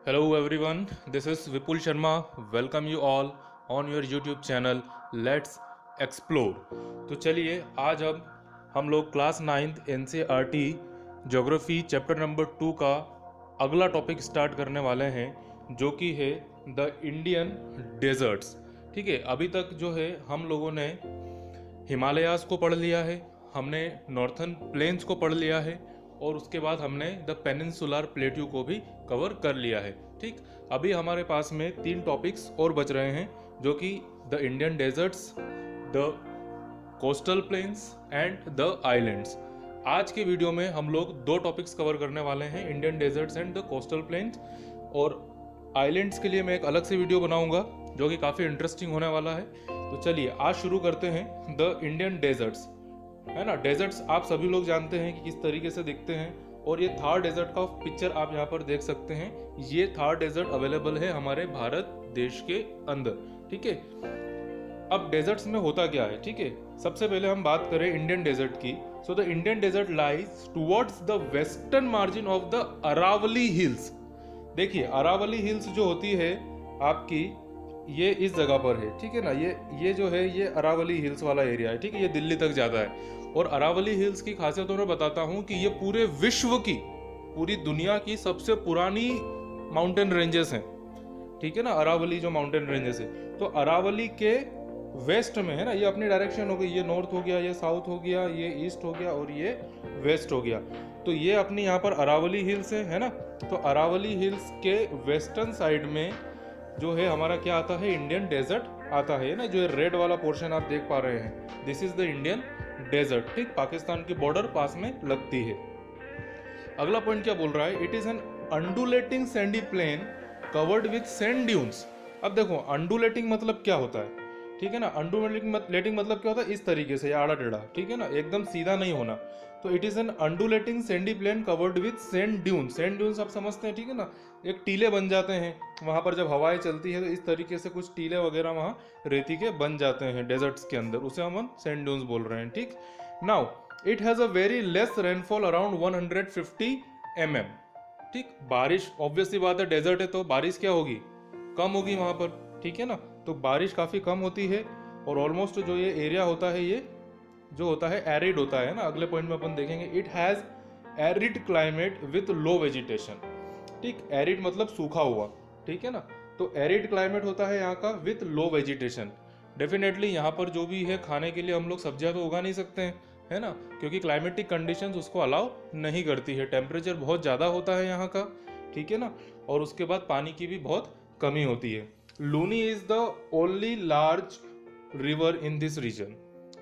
Hello everyone, this is Vipul Sharma. Welcome you all on your YouTube channel Let's Explore. तो चलिए आज हम लोग class 9th NCERT geography chapter number 2 का अगला टॉपिक स्टार्ट करने वाले हैं, जो कि है द इंडियन डेजर्ट्स। ठीक है, अभी तक जो है हम लोगों ने हिमालयाज़ को पढ़ लिया है, हमने नॉर्थर्न प्लेन्स को पढ़ लिया है और उसके बाद हमने द पेनिनसुलर प्लेट्यू को भी कवर कर लिया है। ठीक, अभी हमारे पास में 3 टॉपिक्स और बच रहे हैं, जो कि the Indian deserts, the coastal plains and the islands. आज के वीडियो में हम लोग 2 टॉपिक्स कवर करने वाले हैं, Indian deserts and the coastal plains, और आइलैंड्स के लिए मैं एक अलग से वीडियो बनाऊंगा जो कि काफ़ी इंटरेस्टिंग होने वाला है। तो चलिए आज शुरू करते हैं द इंडियन डेजर्ट्स, है ना। डेजर्ट्स आप सभी लोग जानते हैं कि किस तरीके से दिखते हैं, और ये थार डेजर्ट का पिक्चर आप यहाँ पर देख सकते हैं। ये थार डेजर्ट अवेलेबल है हमारे भारत देश के अंदर। ठीक है, अब डेजर्ट्स में होता क्या है। ठीक है, सबसे पहले हम बात करें इंडियन डेजर्ट की। So the Indian desert lies towards the western margin of the Aravalli hills. देखिए, अरावली हिल्स जो होती है आपकी, ये इस जगह पर है। ठीक है ना, ये जो है ये अरावली हिल्स वाला एरिया है। ठीक है, ये दिल्ली तक जाता है। और अरावली हिल्स की खासियत मैं बताता हूँ कि ये पूरे विश्व की, पूरी दुनिया की सबसे पुरानी माउंटेन रेंजेस हैं। ठीक है ना, अरावली जो माउंटेन रेंजेस है, तो अरावली के वेस्ट में है ना, ये अपनी डायरेक्शन हो गई, ये नॉर्थ हो गया, ये साउथ हो गया, ये ईस्ट हो गया और ये वेस्ट हो गया। तो ये अपनी यहाँ पर अरावली हिल्स है ना। तो अरावली हिल्स के वेस्टर्न साइड में जो है हमारा क्या आता है, इंडियन डेजर्ट आता है ना। जो रेड वाला पोर्शन आप देख पा रहे हैं, this is the Indian desert. ठीक, पाकिस्तान की बॉर्डर पास में लगती है। अगला पॉइंट क्या बोल रहा है, it is an undulating sandy plain covered with sand dunes. अब देखो, अंडुलेटिंग मतलब क्या होता है। ठीक है ना, अंडुलेटिंग मतलब क्या होता है, इस तरीके से आड़ा टेढ़ा। ठीक है ना, एकदम सीधा नहीं होना। तो it is an undulating sandy plain covered with sand dunes. Sand dunes आप समझते हैं, ठीक है ना, एक टीले बन जाते हैं वहाँ पर जब हवाएं चलती है, तो इस तरीके से कुछ टीले वगैरह वहाँ रेती के बन जाते हैं डेजर्ट्स के अंदर, उसे हम सैंड ड्यून्स बोल रहे हैं। ठीक, now it has a very less rainfall around 150 mm। ठीक, बारिश ऑब्वियसली बात है, डेजर्ट है तो बारिश क्या होगी, कम होगी वहाँ पर। ठीक है ना, तो बारिश काफ़ी कम होती है। और ऑलमोस्ट जो ये एरिया होता है, ये जो होता है एरिड होता है ना। अगले पॉइंट में अपन देखेंगे, it has arid climate with low vegetation. ठीक, एरिड मतलब सूखा हुआ। ठीक है ना, तो एरिड क्लाइमेट होता है यहाँ का विथ लो वेजिटेशन। डेफिनेटली यहाँ पर जो भी है खाने के लिए हम लोग सब्जियाँ तो उगा नहीं सकते हैं, है ना, क्योंकि क्लाइमेटिक कंडीशंस उसको अलाउ नहीं करती है। टेम्परेचर बहुत ज़्यादा होता है यहाँ का। ठीक है ना, और उसके बाद पानी की भी बहुत कमी होती है। Luni is the only large river in this region.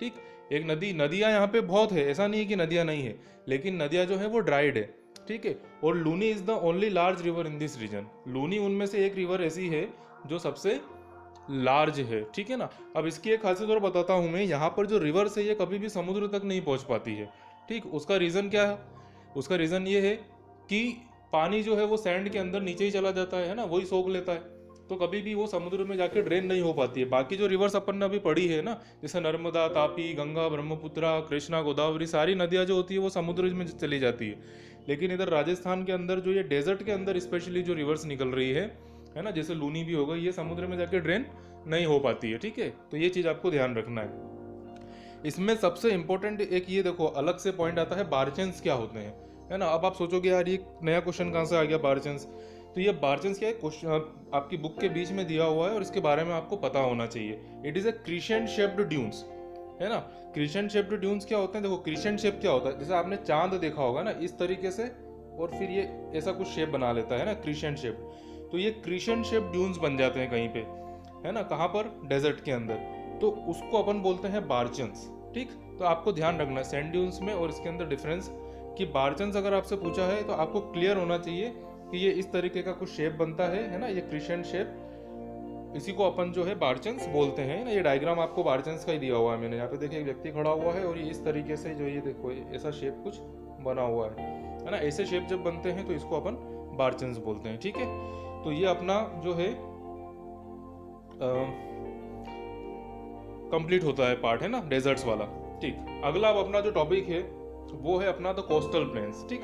ठीक, एक नदियाँ यहाँ पे बहुत है, ऐसा नहीं है कि नदियाँ नहीं है, लेकिन नदियाँ जो है वो ड्राइड है। ठीक है, और Luni is the only large river in this region. Luni उनमें से एक रिवर ऐसी है जो सबसे लार्ज है। ठीक है ना, अब इसकी एक खासियत और बताता हूँ मैं, यहाँ पर जो रिवर्स है ये कभी भी समुद्र तक नहीं पहुँच पाती है। ठीक, उसका रीज़न क्या है, उसका रीज़न ये है कि पानी जो है वो सैंड के अंदर नीचे ही चला जाता है ना, वही सोख लेता है, तो कभी भी वो समुद्र में जाके ड्रेन नहीं हो पाती है। बाकी जो रिवर्स अपन ने अभी पढ़ी है ना, जैसे नर्मदा, तापी, गंगा, ब्रह्मपुत्रा, कृष्णा, गोदावरी, सारी नदियाँ जो होती है वो समुद्र में चली जाती है। लेकिन इधर राजस्थान के अंदर जो ये डेजर्ट के अंदर स्पेशली जो रिवर्स निकल रही है ना, जैसे लूनी भी हो गई, ये समुद्र में जाके ड्रेन नहीं हो पाती है। ठीक है, तो ये चीज़ आपको ध्यान रखना है। इसमें सबसे इंपॉर्टेंट एक ये देखो अलग से पॉइंट आता है, बारचेंस क्या होते हैं, है ना। अब आप सोचोगे यार ये नया क्वेश्चन कहाँ से आ गया बारचेंस। तो ये बारचेंस क्या है, क्वेश्चन आपकी बुक के बीच में दिया हुआ है और इसके बारे में आपको पता होना चाहिए। It is a crescent shaped dunes, है ना। क्रिसेंट शेप्ड ड्यून्स क्या होते हैं, देखो क्रिसेंट शेप क्या होता है, जैसे आपने चांद देखा होगा ना इस तरीके से, और फिर ये ऐसा कुछ शेप बना लेता है ना, क्रिसेंट शेप। तो ये क्रिसेंट शेप ड्यून्स बन जाते हैं कहीं पे, है ना, कहाँ पर, डेजर्ट के अंदर, तो उसको अपन बोलते हैं बारचेंस। ठीक, तो आपको ध्यान रखना है सैंड ड्यून्स में और इसके अंदर डिफरेंस, कि बारचेंस अगर आपसे पूछा है तो आपको क्लियर होना चाहिए कि ये इस तरीके का कुछ शेप बनता है ना, ये क्रिसेंट शेप, इसी को अपन जो है बारचेंस बोलते हैं ना। ये डायग्राम आपको बारचेंस का ही दिया हुआ है मैंने, यहाँ पे देखिए एक व्यक्ति खड़ा हुआ है और ये इस तरीके से जो ये देखो ऐसा शेप कुछ बना हुआ है ना। ऐसे शेप जब बनते हैं तो इसको अपन बारचेंस बोलते हैं। ठीक है, तो ये अपना जो है कंप्लीट होता है पार्ट, है ना, डेजर्ट्स वाला। ठीक, अगला अब अपना जो टॉपिक है वो है अपना द कोस्टल प्लेन्स। ठीक,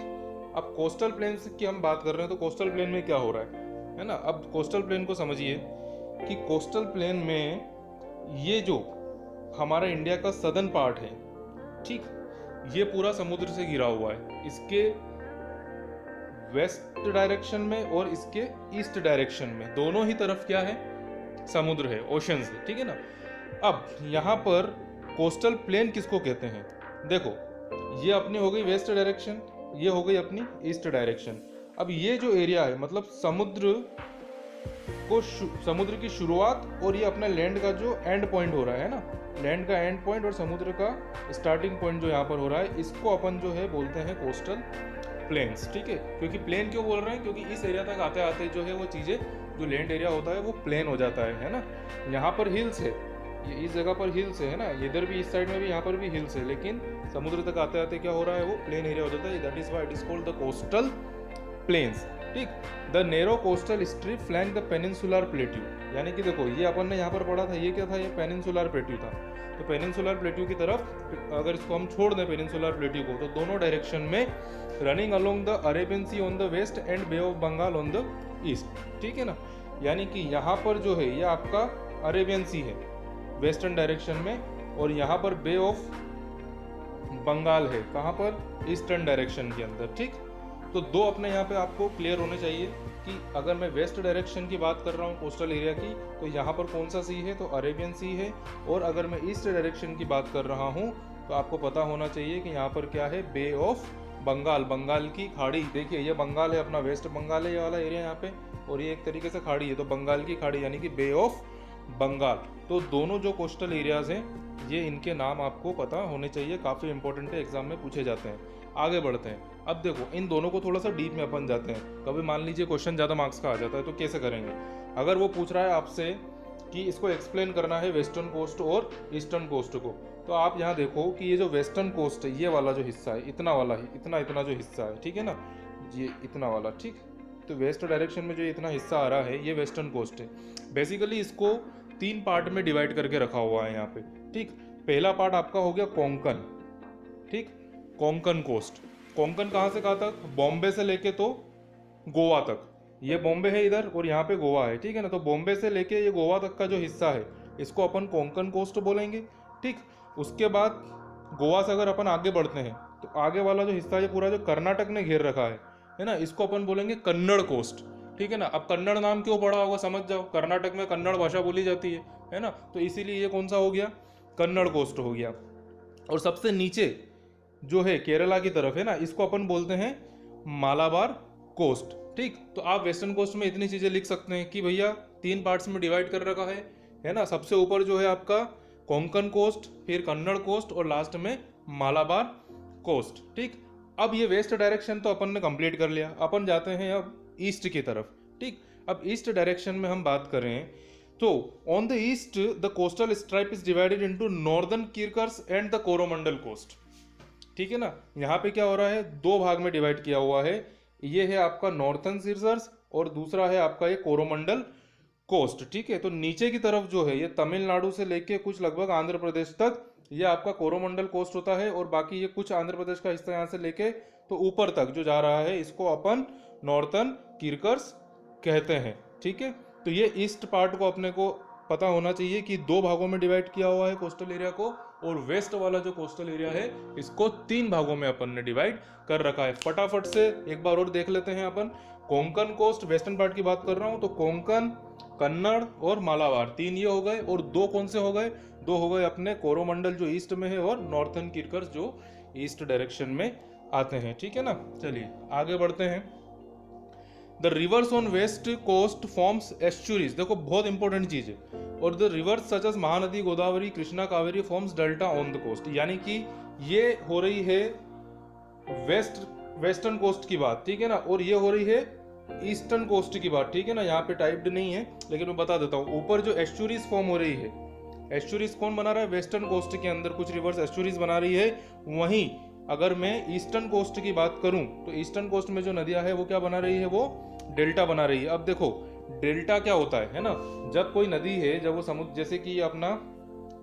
अब कोस्टल प्लेन्स की हम बात कर रहे हैं, तो कोस्टल प्लेन में क्या हो रहा है, है ना। अब कोस्टल प्लेन को समझिए कि कोस्टल प्लेन में ये जो हमारा इंडिया का सदर्न पार्ट है, ठीक, ये पूरा समुद्र से घिरा हुआ है। इसके वेस्ट डायरेक्शन में और इसके ईस्ट डायरेक्शन में दोनों ही तरफ क्या है, समुद्र है, ओशंस है, ठीक है ना। अब यहाँ पर कोस्टल प्लेन किसको कहते हैं, देखो ये अपनी हो गई वेस्ट डायरेक्शन, ये हो गई अपनी ईस्ट डायरेक्शन। अब ये जो एरिया है मतलब समुद्र की शुरुआत और ये अपना लैंड का जो एंड पॉइंट हो रहा है ना, लैंड का एंड पॉइंट और समुद्र का स्टार्टिंग पॉइंट जो यहाँ पर हो रहा है, इसको अपन जो है बोलते हैं कोस्टल प्लेन्स, ठीक है। क्योंकि प्लेन क्यों बोल रहे हैं, क्योंकि इस एरिया तक आते आते जो है वो चीज़ें, जो लैंड एरिया होता है वो प्लेन हो जाता है ना। यहाँ पर हिल्स है, ये इस जगह पर हिल्स है ना, इधर भी इस साइड में भी यहाँ पर भी हिल्स है, लेकिन समुद्र तक आते आते क्या हो रहा है, वो प्लेन एरिया हो जाता है। That is why it is called the coastal plains, ठीक। The narrow coastal strip flank the peninsular plateau, यानी कि देखो ये अपन ने यहाँ पर पढ़ा था, ये क्या था, ये पेनिनसुलर प्लेट्यू था। तो पेनिनसुलर प्लेट्यू की तरफ अगर इसको हम छोड़ दें पेनिनसुलर प्लेट्यू को, तो दोनों डायरेक्शन में running along the Arabian Sea on the west and Bay of Bengal on the east, ठीक है ना। यानी कि यहाँ पर जो है ये आपका अरेबियन सी है वेस्टर्न डायरेक्शन में, और यहाँ पर बे ऑफ बंगाल है कहाँ पर, ईस्टर्न डायरेक्शन के अंदर, ठीक। तो दो अपने यहाँ पे आपको क्लियर होने चाहिए कि अगर मैं वेस्ट डायरेक्शन की बात कर रहा हूँ कोस्टल एरिया की, तो यहाँ पर कौन सा सी है, तो अरेबियन सी है। और अगर मैं ईस्ट डायरेक्शन की बात कर रहा हूँ तो आपको पता होना चाहिए कि यहाँ पर क्या है, बे ऑफ बंगाल, बंगाल की खाड़ी। देखिए ये बंगाल है, अपना वेस्ट बंगाल है ये वाला एरिया यहाँ पे, और ये एक तरीके से खाड़ी है, तो बंगाल की खाड़ी यानी कि बे ऑफ बंगाल। तो दोनों जो कोस्टल एरियाज हैं ये इनके नाम आपको पता होने चाहिए, काफ़ी इंपॉर्टेंट है, एग्जाम में पूछे जाते हैं। आगे बढ़ते हैं। अब देखो इन दोनों को थोड़ा सा डीप में अपन जाते हैं। कभी मान लीजिए क्वेश्चन ज़्यादा मार्क्स का आ जाता है तो कैसे करेंगे, अगर वो पूछ रहा है आपसे कि इसको एक्सप्लेन करना है वेस्टर्न कोस्ट और ईस्टर्न कोस्ट को, तो आप यहाँ देखो कि ये जो वेस्टर्न कोस्ट है, ये वाला जो हिस्सा है, इतना वाला ही, इतना इतना जो हिस्सा है, ठीक है ना, ये इतना वाला, ठीक। तो वेस्ट डायरेक्शन में जो इतना हिस्सा आ रहा है ये वेस्टर्न कोस्ट है। बेसिकली इसको 3 पार्ट में डिवाइड करके रखा हुआ है यहाँ पे, ठीक। पहला पार्ट आपका हो गया कोंकण, ठीक, कोंकण कोस्ट। कोंकण कहाँ से कहाँ तक, बॉम्बे से लेके तो गोवा तक, ये बॉम्बे है इधर और यहाँ पे गोवा है, ठीक है ना। तो बॉम्बे से लेके ये गोवा तक का जो हिस्सा है इसको अपन कोंकण कोस्ट बोलेंगे, ठीक। उसके बाद गोवा से अगर अपन आगे बढ़ते हैं तो आगे वाला जो हिस्सा है पूरा जो कर्नाटक ने घेर रखा है ना, इसको अपन बोलेंगे कन्नड़ कोस्ट, ठीक है ना। अब कन्नड़ नाम क्यों पड़ा होगा समझ जाओ, कर्नाटक में कन्नड़ भाषा बोली जाती है ना, तो इसीलिए ये कौन सा हो गया, कन्नड़ कोस्ट हो गया। और सबसे नीचे जो है केरला की तरफ है ना, इसको अपन बोलते हैं मालाबार कोस्ट, ठीक। तो आप वेस्टर्न कोस्ट में इतनी चीज़ें लिख सकते हैं कि भैया 3 पार्ट्स में डिवाइड कर रखा है ना। सबसे ऊपर जो है आपका कोंकण कोस्ट, फिर कन्नड़ कोस्ट और लास्ट में मालाबार कोस्ट, ठीक। अब ये वेस्ट डायरेक्शन तो अपन ने कंप्लीट कर लिया, अपन जाते हैं अब ईस्ट की तरफ, ठीक। अब ईस्ट डायरेक्शन में हम बात करें तो on the east the coastal stripe is divided into northern Circars and the Coromandel coast, ठीक है ना। यहाँ पे क्या हो रहा है, 2 भाग में डिवाइड किया हुआ है, ये है आपका नॉर्थर्न सीजर्स और दूसरा है आपका ये कोरोमंडल कोस्ट, ठीक है। तो नीचे की तरफ जो है ये तमिलनाडु से लेके कुछ लगभग आंध्र प्रदेश तक ये आपका कोरोमंडल कोस्ट होता है, और बाकी ये कुछ आंध्र प्रदेश का हिस्सा यहाँ से लेके तो ऊपर तक जो जा रहा है इसको अपन नॉर्थर्न किर्कर्स कहते हैं, ठीक है। तो ये ईस्ट पार्ट को अपने को पता होना चाहिए कि 2 भागों में डिवाइड किया हुआ है कोस्टल एरिया को, और वेस्ट वाला जो कोस्टल एरिया है इसको 3 भागों में अपन ने डिवाइड कर रखा है। फटाफट से एक बार और देख लेते हैं अपन। कोंकण कोस्ट वेस्टर्न पार्ट की बात कर रहा हूँ, तो कोंकण, कन्नड़ और मालाबार 3 ये हो गए, और 2 कौन से हो गए, 2 हो गए अपने कोरोमंडल जो ईस्ट में है और नॉर्थर्न किर्कर्स जो ईस्ट डायरेक्शन में आते हैं, ठीक है ना। चलिए आगे बढ़ते हैं। The rivers on west coast forms estuaries, देखो बहुत इंपॉर्टेंट चीज है, और the rivers such as Mahanadi, Godavari, Krishna, Kaveri forms delta on the coast, यानी कि ये हो रही है वेस्टर्न कोस्ट की बात, ठीक है ना, और ये हो रही है ईस्टर्न कोस्ट की बात, ठीक है ना। यहाँ पे टाइप्ड नहीं है लेकिन मैं बता देता हूँ। ऊपर जो एस्चुरीज फॉर्म हो रही है, एस्चुरीज कौन बना रहा है, वेस्टर्न कोस्ट के अंदर कुछ रिवर्स एस्चुरीज बना रही है। वहीं अगर मैं ईस्टर्न कोस्ट की बात करूं तो ईस्टर्न कोस्ट में जो नदियां है वो क्या बना रही है, वो डेल्टा बना रही है। अब देखो डेल्टा क्या होता है ना, जब कोई नदी है, जब वो समुद्र, जैसे कि अपना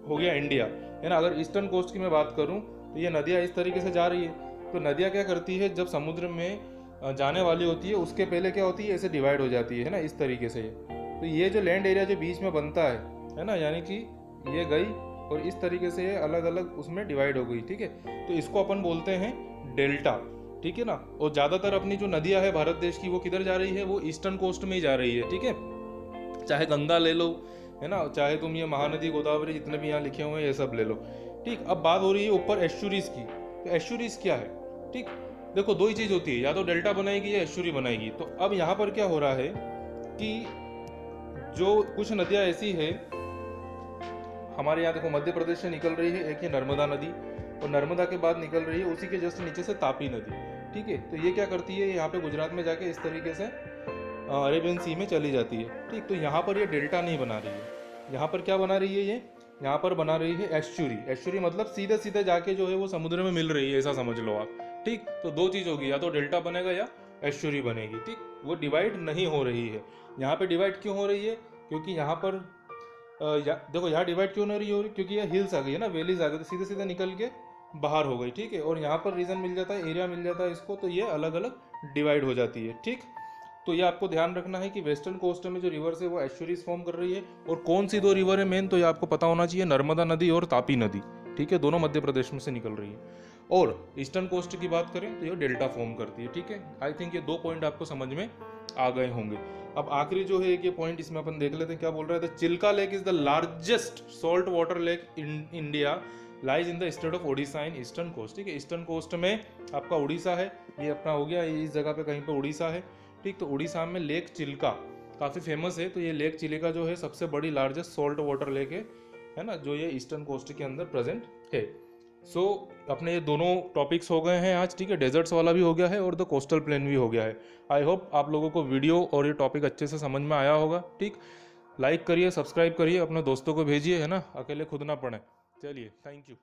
हो गया इंडिया है ना, अगर ईस्टर्न कोस्ट की मैं बात करूं तो ये नदियां इस तरीके से जा रही है, तो नदियां क्या करती है, जब समुद्र में जाने वाली होती है उसके पहले क्या होती है, ऐसे डिवाइड हो जाती है ना, इस तरीके से। तो ये जो लैंड एरिया जो बीच में बनता है ना, यानी कि ये गई और इस तरीके से ये अलग अलग उसमें डिवाइड हो गई, ठीक है। तो इसको अपन बोलते हैं डेल्टा, ठीक है ना। और ज़्यादातर अपनी जो नदियाँ है भारत देश की वो किधर जा रही है, वो ईस्टर्न कोस्ट में ही जा रही है, ठीक है। चाहे गंगा ले लो, है ना, चाहे तुम ये महानदी गोदावरी जितने भी यहाँ लिखे हुए हैं ये सब ले लो, ठीक। अब बात हो रही है ऊपर एस्चुरीज की। तो एस्चुरीज क्या है, ठीक। देखो दो ही चीज़ होती है, या तो डेल्टा बनाएगी या एस्चुरी बनाएगी। तो अब यहाँ पर क्या हो रहा है कि जो कुछ नदियाँ ऐसी है हमारे यहाँ, देखो मध्य प्रदेश से निकल रही है, एक ये नर्मदा नदी, और नर्मदा के बाद निकल रही है उसी के जस्ट नीचे से तापी नदी, ठीक है। तो ये क्या करती है, यहाँ पे गुजरात में जाके इस तरीके से अरेबियन सी में चली जाती है, ठीक। तो यहाँ पर ये डेल्टा नहीं बना रही है, यहाँ पर क्या बना रही है, ये यहाँ पर बना रही है एस्चुरी। एस्चुरी मतलब सीधे सीधे जाके जो है वो समुद्र में मिल रही है, ऐसा समझ लो आप, ठीक। तो दो चीज़ होगी, या तो डेल्टा बनेगा या एस्चुरी बनेगी, ठीक। वो डिवाइड नहीं हो रही है। यहाँ पे डिवाइड क्यों हो रही है, क्योंकि यहाँ पर देखो यहाँ डिवाइड क्यों नहीं हो रही, क्योंकि ये हिल्स आ गई है ना, वैलीज आ गई, तो सीधे सीधे निकल के बाहर हो गई, ठीक है। और यहाँ पर रीजन मिल जाता है, एरिया मिल जाता है इसको, तो ये अलग अलग डिवाइड हो जाती है, ठीक। तो ये आपको ध्यान रखना है कि वेस्टर्न कोस्ट में जो रिवर्स है वो एस्चुरीज फॉर्म कर रही है। और कौन सी दो रिवर है मेन, तो ये आपको पता होना चाहिए, नर्मदा नदी और तापी नदी, ठीक है। दोनों मध्य प्रदेश में से निकल रही है। और ईस्टर्न कोस्ट की बात करें तो ये डेल्टा फॉर्म करती है, ठीक है। आई थिंक ये दो पॉइंट आपको समझ में आ गए होंगे। अब आखिरी जो है एक ये पॉइंट इसमें अपन देख लेते हैं, क्या बोल रहा है। The Chilka Lake is the largest salt water lake in India, lies in the state of Odisha in eastern coast, ठीक है। ईस्टर्न कोस्ट में आपका उड़ीसा है, ये अपना हो गया, इस जगह पे कहीं पे उड़ीसा है, ठीक। तो उड़ीसा में लेक चिल्का काफ़ी फेमस है। तो ये लेक चिल्का जो है सबसे बड़ी लार्जेस्ट सॉल्ट वाटर लेक है ना, जो ये ईस्टर्न कोस्ट के अंदर प्रेजेंट है। सो अपने ये दोनों टॉपिक्स हो गए हैं आज, ठीक है। डेजर्ट्स वाला भी हो गया है और द कोस्टल प्लेन भी हो गया है। आई होप आप लोगों को वीडियो और ये टॉपिक अच्छे से समझ में आया होगा, ठीक। लाइक करिए, सब्सक्राइब करिए, अपने दोस्तों को भेजिए, है ना, अकेले खुद ना पढ़ें। चलिए, थैंक यू।